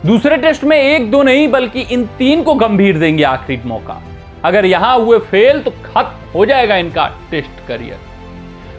दूसरे टेस्ट में 1-2 नहीं बल्कि इन 3 को गंभीर देंगे आखिरी मौका। अगर यहां हुए फेल तो खत्म हो जाएगा इनका टेस्ट करियर।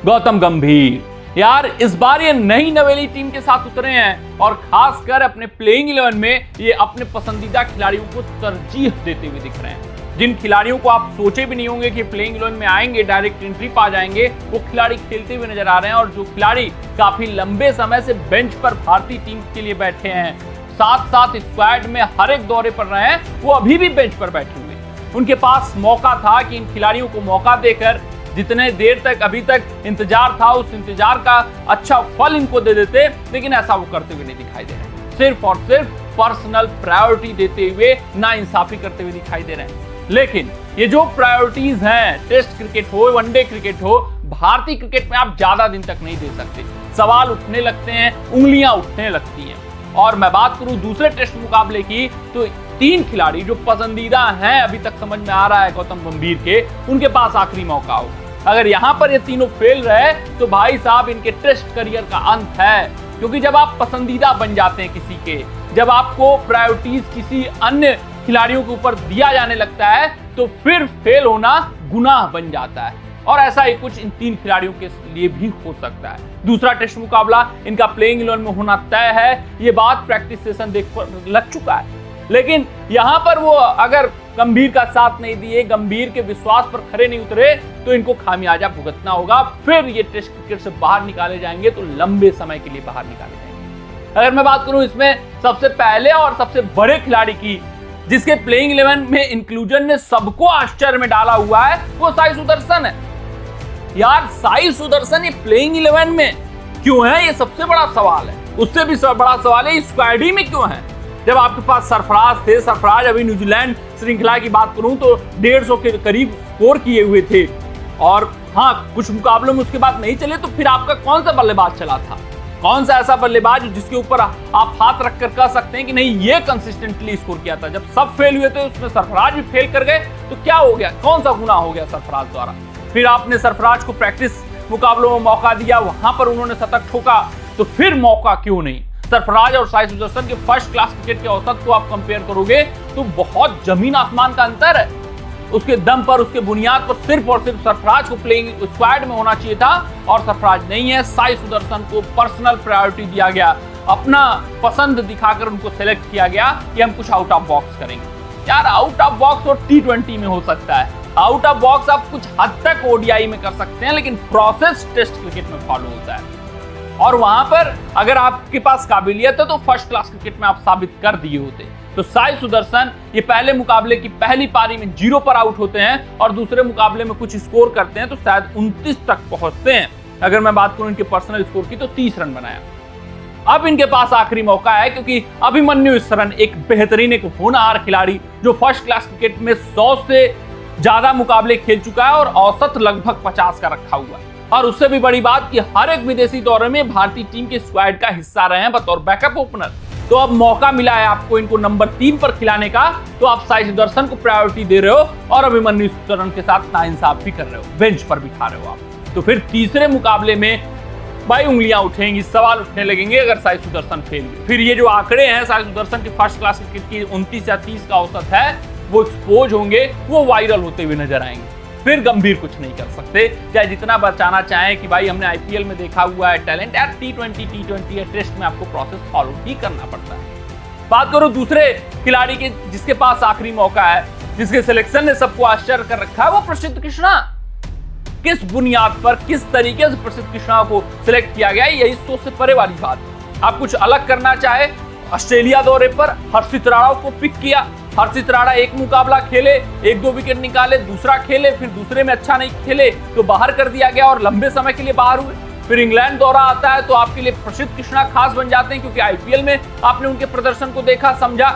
गौतम गंभीर यार इस बार ये नई नवेली टीम के साथ उतरे हैं और खासकर अपने प्लेइंग 11 में ये अपने पसंदीदा खिलाड़ियों को तरजीह देते हुए दिख रहे हैं। जिन खिलाड़ियों को आप सोचे भी नहीं होंगे कि प्लेइंग 11 में आएंगे, डायरेक्ट एंट्री पा जाएंगे, वो खिलाड़ी खेलते हुए नजर आ रहे हैं। और जो खिलाड़ी काफी लंबे समय से बेंच पर भारतीय टीम के लिए बैठे हैं, साथ साथ स्क्वाड में हर एक दौरे पर रहे हैं, वो अभी भी बेंच पर बैठे हुए। उनके पास मौका था कि इन खिलाड़ियों को मौका देकर जितने देर तक अभी तक इंतजार था उस इंतजार का अच्छा फल इनको दे देते, लेकिन ऐसा वो करते हुए नहीं दिखाई दे रहे। सिर्फ और सिर्फ पर्सनल प्रायोरिटी देते हुए नाइंसाफी करते हुए दिखाई दे रहे हैं। लेकिन ये जो प्रायोरिटीज हैं, टेस्ट क्रिकेट हो, वनडे क्रिकेट हो, भारतीय क्रिकेट में आप ज्यादा दिन तक नहीं दे सकते। सवाल उठने लगते हैं, उंगलियां उठने लगती हैं। और मैं बात करूं दूसरे टेस्ट मुकाबले की, तो 3 खिलाड़ी जो पसंदीदा हैं अभी तक समझ में आ रहा है गौतम गंभीर के, उनके पास आखिरी मौका होगा। अगर यहां पर ये तीनों फेल रहे तो भाई साहब इनके टेस्ट करियर का अंत है। क्योंकि जब आप पसंदीदा बन जाते हैं किसी के, जब आपको प्रायोरिटीज किसी अन्य खिलाड़ियों के ऊपर दिया जाने लगता है, तो फिर फेल होना गुनाह बन जाता है। और ऐसा ही कुछ इन 3 खिलाड़ियों के लिए भी हो सकता है। दूसरा टेस्ट मुकाबला इनका प्लेइंग 11 में होना तय है, ये बात प्रैक्टिस सेशन देख कर लग चुका है। लेकिन यहां पर वो अगर गंभीर का साथ नहीं दिए, गंभीर के विश्वास पर खरे नहीं उतरे, तो इनको खामियाजा भुगतना होगा। फिर ये टेस्ट क्रिकेट से बाहर निकाले जाएंगे, तो लंबे समय के लिए बाहर निकाले जाएंगे। अगर मैं बात करूं इसमें सबसे पहले और सबसे बड़े खिलाड़ी की, जिसके प्लेइंग 11 में इंक्लूजन ने सबको आश्चर्य में डाला हुआ है, वो साई सुदर्शन है। यार साई सुदर्शन ये प्लेइंग 11 में क्यों है, ये सबसे बड़ा सवाल है। उससे भी बड़ा सवाल है स्क्वाड ही में क्यों है। जब आपके पास सरफराज थे, सरफराज अभी न्यूजीलैंड श्रृंखला की बात करूं तो 150 के करीब स्कोर किए हुए थे, और हाँ कुछ मुकाबलों में उसके बाद नहीं चले, तो फिर आपका कौन सा बल्लेबाज चला था? कौन सा ऐसा बल्लेबाज जिसके ऊपर आप हाथ रखकर कह सकते हैं कि नहीं ये कंसिस्टेंटली स्कोर किया था? जब सब फेल हुए थे उसमें सरफराज भी फेल कर गए, तो क्या हो गया? कौन सा गुनाह हो गया सरफराज द्वारा? फिर आपने सरफराज को प्रैक्टिस मुकाबलों में मौका दिया, वहां पर उन्होंने शतक ठोका, तो फिर मौका क्यों नहीं? सरफराज और साई सुदर्शन के फर्स्ट क्लास क्रिकेट के औसत को आप कंपेयर करोगे तो बहुत जमीन आसमान का अंतर है। उसके दम पर, उसके बुनियाद पर सिर्फ और सिर्फ सरफराज को प्लेइंग स्क्वाड में होना चाहिए था, और सरफराज नहीं है। साई सुदर्शन को पर्सनल प्रायोरिटी दिया गया, अपना पसंद दिखाकर उनको सेलेक्ट किया गया कि हम कुछ आउट ऑफ बॉक्स करेंगे। यार आउट ऑफ बॉक्स और T20 में हो सकता है, आउट ऑफ बॉक्स आप कुछ हद तक ODI में कर सकते हैं, लेकिन प्रोसेस टेस्ट क्रिकेट में फॉलो होता है। और वहां पर अगर आपके पास काबिलियत है तो फर्स्ट क्लास क्रिकेट में आप साबित कर दिए होते। तो साई सुदर्शन ये पहले मुकाबले की पहली पारी में 0 पर आउट होते हैं और दूसरे मुकाबले में कुछ स्कोर करते हैं, तो शायद 29 तक पहुंचते हैं। अगर मैं बात करूं इनके पर्सनल स्कोर की, तो 30 रन बनाया। अब इनके पास आखिरी मौका है, क्योंकि अभिमन्यु शरण एक बेहतरीन, एक होनहार खिलाड़ी जो फर्स्ट क्लास क्रिकेट में 100 से ज्यादा मुकाबले खेल चुका है और औसत लगभग 50 का रखा हुआ है। और उससे भी बड़ी बात कि हर एक विदेशी दौरे में भारतीय टीम के स्क्वाड का हिस्सा रहे हैं बतौर बैकअप ओपनर। तो अब मौका मिला है आपको इनको नंबर 3 पर खिलाने का, तो आप साई सुदर्शन को प्रायोरिटी दे रहे हो और अभिमन्यु शरण के साथ नाइंसाफ भी कर रहे हो, बेंच पर बिठा रहे हो आप। तो फिर तीसरे मुकाबले में भाई उंगलियां उठेंगी, सवाल उठने लगेंगे अगर साई सुदर्शन फेल हुए। फिर ये जो आंकड़े हैं साई सुदर्शन के फर्स्ट क्लास क्रिकेट की 29 या 30 का औसत है, वो एक्सपोज होंगे, वो वायरल होते हुए नजर आएंगे। फिर गंभीर कुछ नहीं कर सकते, चाहे जितना बचाना चाहें कि भाई हमने IPL में देखा हुआ है टैलेंट। यार T20 या टेस्ट में आपको प्रोसेस फॉलो ही करना पड़ता है। बात करो दूसरे खिलाड़ी के जिसके पास आखिरी मौका है, जिसके सिलेक्शन ने सबको आश्चर्य कर रखा है, वो प्रसिद्ध कृष्णा। किस बुनियाद पर, किस तरीके से प्रसिद्ध कृष्णा को सिलेक्ट किया गया, यही सोच से परे वाली बात है। आप कुछ अलग करना चाहे, ऑस्ट्रेलिया दौरे पर हर्षित राणा को पिक किया। हर्षित राणा एक मुकाबला खेले, 1-2 विकेट निकाले, दूसरा खेले, फिर दूसरे में अच्छा नहीं खेले तो बाहर कर दिया गया और लंबे समय के लिए बाहर हुए। फिर इंग्लैंड दौरा आता है तो आपके लिए प्रसिद्ध कृष्णा खास बन जाते हैं, क्योंकि IPL में आपने उनके प्रदर्शन को देखा, समझा।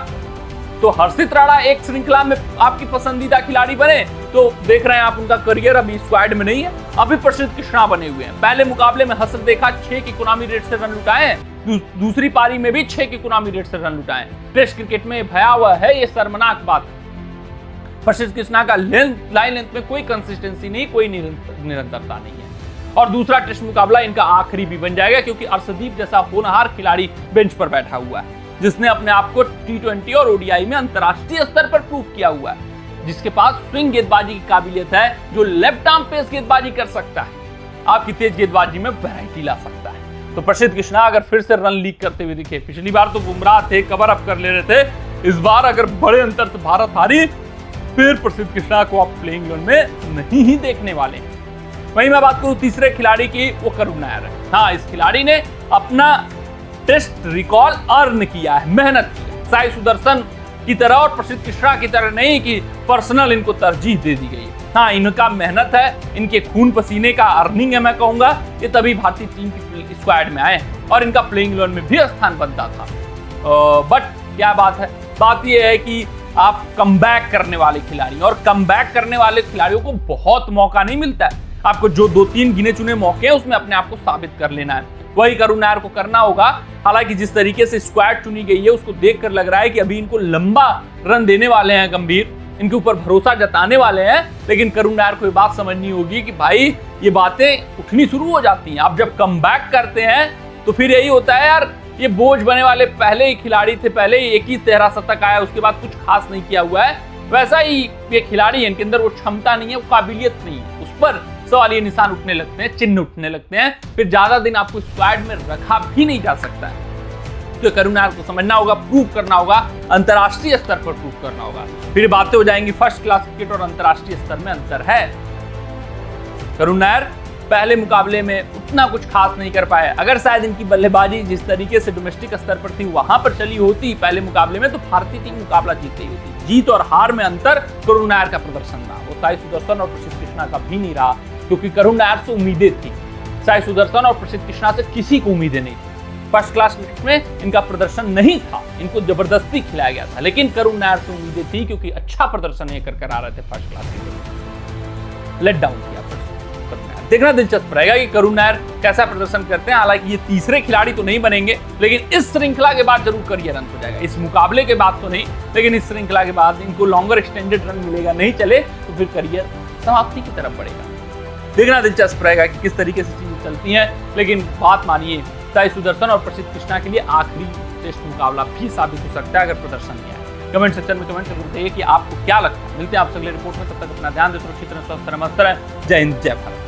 तो हर्षित राणा एक श्रृंखला में आपकी पसंदीदा खिलाड़ी बने, तो देख रहे हैं आप उनका करियर अभी स्क्वाड में नहीं है, अभी प्रसिद्ध कृष्णा बने हुए हैं। पहले मुकाबले में हसर देखा 6 की इकोनॉमी रेट से रन लुटाए हैं, दूसरी पारी में भी 6 की इकोनॉमी रेट से रन लुटाए। टेस्ट क्रिकेट में भयावह है, ये शर्मनाक बात। प्रसिद्ध कृष्णा का लाइन लेंथ में कोई कंसिस्टेंसी नहीं, कोई निरंतरता नहीं है। और दूसरा टेस्ट मुकाबला इनका आखिरी भी बन जाएगा, क्योंकि अर्शदीप जैसा होनहार खिलाड़ी बेंच पर बैठा हुआ है। जिसने अपने आप को T20 और ओडीआई में अंतरराष्ट्रीय स्तर पर प्रूव किया हुआ है, जिसके पास स्विंग गेंदबाजी की काबिलियत है, जो लेफ्ट आर्म पेस गेंदबाजी कर सकता है, आपकी तेज गेंदबाजी में वैरायटी ला सकता है। तो प्रसिद्ध कृष्णा अगर फिर से रन लीक करते हुए दिखे, पिछली बार तो बुमराह थे, कवर अप कर ले रहे थे, इस बार अगर बड़े अंतर से भारत हारी, फिर प्रसिद्ध कृष्णा को आप प्लेइंग इलेवन में नहीं ही देखने वाले हैं। वहीं मैं बात करूं तीसरे खिलाड़ी की, वो करुण नायर है। हाँ, इस खिलाड़ी ने अपना टेस्ट रिकॉल अर्न किया है, मेहनत की है। साई सुदर्शन की तरह और प्रसिद्ध कृष्णा की तरह नहीं कि पर्सनल इनको तरजीह दे दी गई है। हाँ, इनका मेहनत है, इनके खून पसीने का अर्निंग है, मैं कहूंगा। ये तभी भारतीय टीम की स्क्वाड में आए और इनका प्लेइंग इलेवन में भी स्थान बनता था। बट क्या बात है, बात यह है कि आप कमबैक करने वाले खिलाड़ी, और कमबैक करने वाले खिलाड़ियों को बहुत मौका नहीं मिलता है। आपको जो 2-3 गिने चुने मौके हैं उसमें अपने आप को साबित कर लेना है, वही करुण नायर को करना होगा। हालांकि जिस तरीके से स्क्वाड चुनी गई है उसको देखकर लग रहा है कि अभी इनको लंबा रन देने वाले हैं गंभीर, इनके ऊपर भरोसा जताने वाले हैं। लेकिन करुण नायर को ये बात समझनी होगी कि भाई ये बातें उठनी शुरू हो जाती हैं। आप जब कमबैक करते हैं तो फिर यही होता है यार, ये बोझ बने वाले पहले ही खिलाड़ी थे, पहले ही एक ही 13 शतक आया, उसके बाद कुछ खास नहीं किया हुआ है, वैसा ही ये खिलाड़ी है, इनके अंदर वो क्षमता नहीं है, वो काबिलियत नहीं है, उस पर सवालिया निशान उठने लगते हैं, चिन्ह उठने लगते हैं, फिर ज्यादा दिन आपको स्क्वाड में रखा भी नहीं जा सकता है। तो करुण नायर को समझना होगा, प्रूव करना होगा, अंतरराष्ट्रीय स्तर पर प्रूव करना होगा। फिर बातें हो जाएंगी फर्स्ट क्लास क्रिकेट और अंतरराष्ट्रीय स्तर में अंतर है। करुण नायर पहले मुकाबले में उतना कुछ खास नहीं कर पाए। अगर शायद इनकी बल्लेबाजी जिस तरीके से डोमेस्टिक स्तर पर थी वहां पर चली होती पहले मुकाबले में, तो भारतीय टीम मुकाबला जीत गई होती। जीत और हार में अंतर करुण नायर का प्रदर्शन रहा, वो साई सुदर्शन और प्रसिद्ध कृष्णा का भी नहीं रहा, क्योंकि करुण नायर से उम्मीदें थी, साई सुदर्शन और प्रसिद्ध कृष्णा से किसी को उम्मीदें नहीं थी। फर्स्ट क्लास क्रिकेट में इनका प्रदर्शन नहीं था, इनको जबरदस्ती खिलाया गया था, लेकिन करुण नायर से उम्मीदें थी क्योंकि अच्छा प्रदर्शन ये कर आ रहे थे first class cricket. Let down किया देखना दिलचस्प रहेगा कि करुण नायर कैसा प्रदर्शन करते हैं। हालांकि ये तीसरे खिलाड़ी तो नहीं बनेंगे, लेकिन इस श्रृंखला के बाद जरूर करियर रन हो जाएगा। इस मुकाबले के बाद तो नहीं, लेकिन इस श्रृंखला के बाद इनको लॉन्गर एक्सटेंडेड रन मिलेगा, नहीं चले तो फिर करियर समाप्ति की तरफ बढ़ेगा। देखना दिलचस्प रहेगा कि किस तरीके से चीजें चलती हैं। लेकिन बात मानिए, साई सुदर्शन और प्रसिद्ध कृष्णा के लिए आखिरी टेस्ट मुकाबला भी साबित हो सकता है अगर प्रदर्शन नहीं आए। कमेंट सेक्शन में कमेंट करके बताइए कि आपको क्या लगता है। मिलते हैं आपसे अगले रिपोर्ट में, तब तक अपना ध्यान दें, सुरक्षित रहें, स्वस्थ रहें, मस्त रहें। जय हिंद, जय भारत।